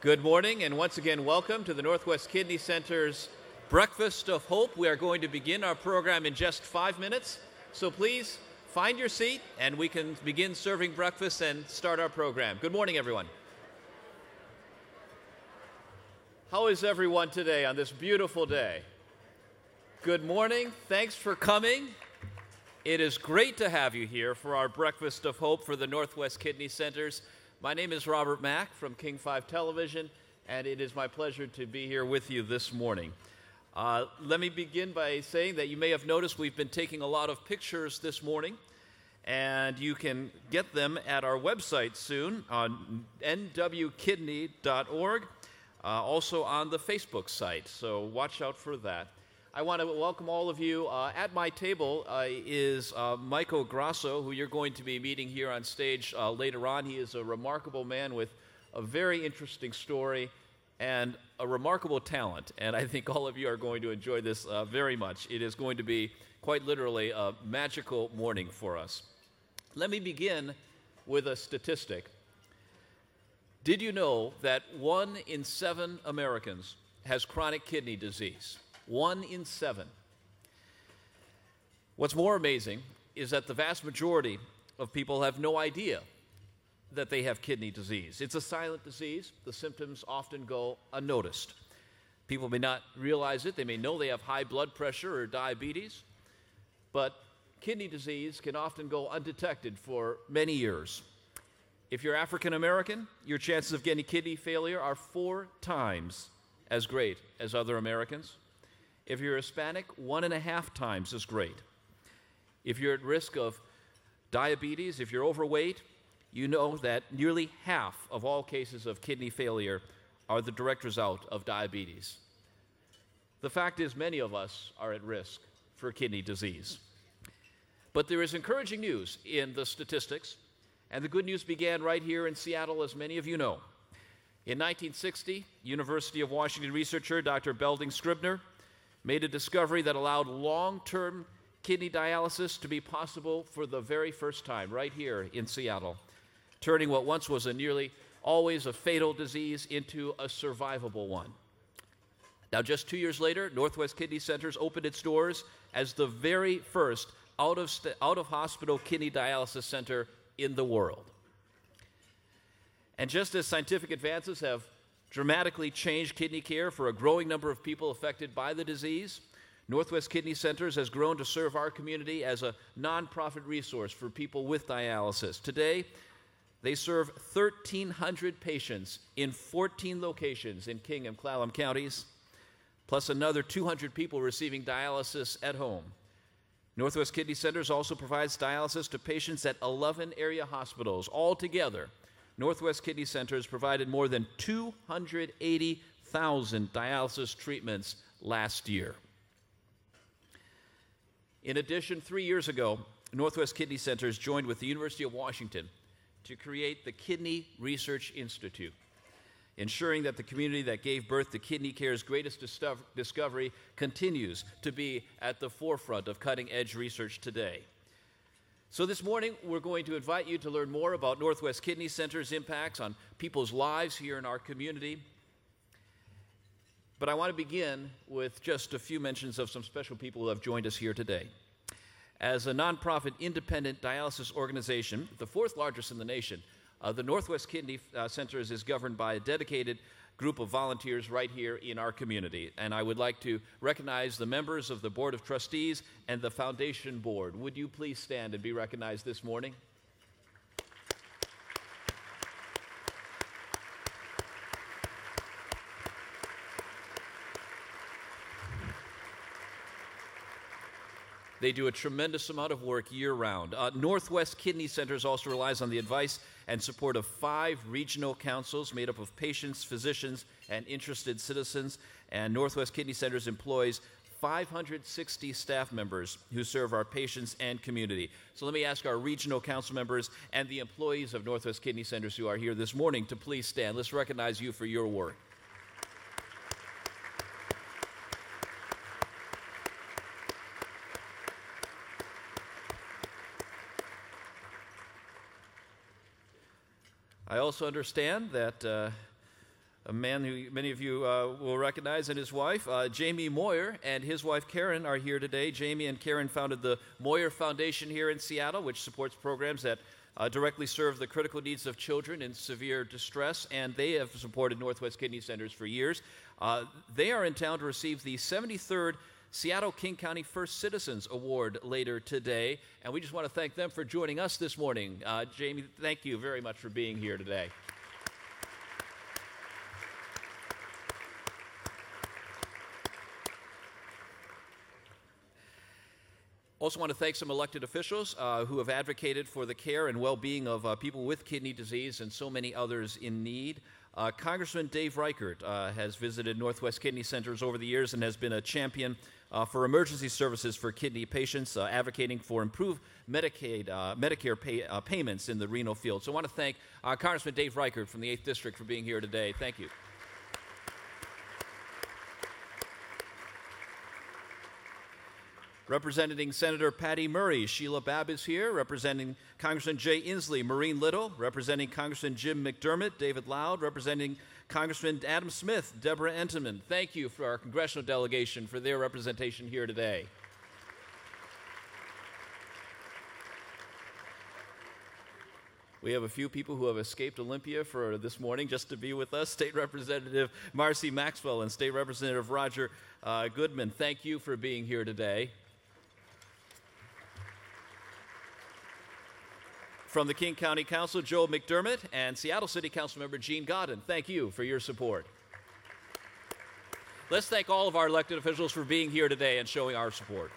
Good morning, and once again, welcome to the Northwest Kidney Center's Breakfast of Hope. We are going to begin our program in just 5 minutes, so please find your seat, and we can begin serving breakfast and start our program. Good morning, everyone. How is everyone today on this beautiful day? Good morning. Thanks for coming. It is great to have you here for our Breakfast of Hope for the Northwest Kidney Centers. My name is Robert Mak from King 5 Television, and it is my pleasure to be here with you this morning. Let me begin by saying that you may have noticed we've been taking a lot of pictures this morning, and you can get them at our website soon on nwkidney.org, also on the Facebook site, so watch out for that. I want to welcome all of you. At my table is Michael Grasso, who you're going to be meeting here on stage later on. He is a remarkable man with a very interesting story and a remarkable talent, and I think all of you are going to enjoy this very much. It is going to be quite literally a magical morning for us. Let me begin with a statistic. Did you know that 1 in 7 Americans has chronic kidney disease? 1 in 7. What's more amazing is that the vast majority of people have no idea that they have kidney disease. It's a silent disease. The symptoms often go unnoticed. People may not realize it. They may know they have high blood pressure or diabetes, but kidney disease can often go undetected for many years. If you're African American, your chances of getting kidney failure are 4 times as great as other Americans. If you're Hispanic, 1.5 times as great. If you're at risk of diabetes, if you're overweight, you know that nearly half of all cases of kidney failure are the direct result of diabetes. The fact is, many of us are at risk for kidney disease. But there is encouraging news in the statistics, and the good news began right here in Seattle, as many of you know. In 1960, University of Washington researcher Dr. Belding Scribner made a discovery that allowed long-term kidney dialysis to be possible for the very first time right here in Seattle, turning what once was a nearly always a fatal disease into a survivable one. Now, just 2 years later, Northwest Kidney Centers opened its doors as the very first out-of-hospital kidney dialysis center in the world. And just as scientific advances have dramatically changed kidney care for a growing number of people affected by the disease, Northwest Kidney Centers has grown to serve our community as a nonprofit resource for people with dialysis. Today, they serve 1,300 patients in 14 locations in King and Clallam counties, plus another 200 people receiving dialysis at home. Northwest Kidney Centers also provides dialysis to patients at 11 area hospitals. Altogether, Northwest Kidney Centers provided more than 280,000 dialysis treatments last year. In addition, 3 years ago, Northwest Kidney Centers joined with the University of Washington to create the Kidney Research Institute, ensuring that the community that gave birth to kidney care's greatest discovery continues to be at the forefront of cutting-edge research today. So this morning, we're going to invite you to learn more about Northwest Kidney Center's impacts on people's lives here in our community. But I want to begin with just a few mentions of some special people who have joined us here today. As a nonprofit independent dialysis organization, the 4th largest in the nation, the Northwest Kidney Centers is governed by a dedicated group of volunteers right here in our community. And I would like to recognize the members of the Board of Trustees and the Foundation Board. Would you please stand and be recognized this morning? They do a tremendous amount of work year-round. Northwest Kidney Centers also relies on the advice and support of 5 regional councils made up of patients, physicians, and interested citizens. And Northwest Kidney Centers employs 560 staff members who serve our patients and community. So let me ask our regional council members and the employees of Northwest Kidney Centers who are here this morning to please stand. Let's recognize you for your work. I also understand that a man who many of you will recognize, and his wife, Jamie Moyer, and his wife Karen are here today. Jamie and Karen founded the Moyer Foundation here in Seattle, which supports programs that directly serve the critical needs of children in severe distress, and they have supported Northwest Kidney Centers for years. They are in town to receive the 73rd Seattle King County First Citizens Award later today, and we just want to thank them for joining us this morning. Jamie, thank you very much for being here today. Also want to thank some elected officials who have advocated for the care and well-being of people with kidney disease and so many others in need. Congressman Dave Reichert has visited Northwest Kidney Centers over the years and has been a champion for emergency services for kidney patients, advocating for improved Medicare payments in the renal field. So I want to thank Congressman Dave Reichert from the 8th District for being here today. Thank you. Representing Senator Patty Murray, Sheila Babb is here. Representing Congressman Jay Inslee, Maureen Little. Representing Congressman Jim McDermott, David Loud. Representing Congressman Adam Smith, Deborah Entenman. Thank you for our congressional delegation for their representation here today. We have a few people who have escaped Olympia for this morning just to be with us. State Representative Marcy Maxwell and State Representative Roger Goodman, thank you for being here today. From the King County Council, Joe McDermott, and Seattle City Councilmember Gene Godden, thank you for your support. Let's thank all of our elected officials for being here today and showing our support.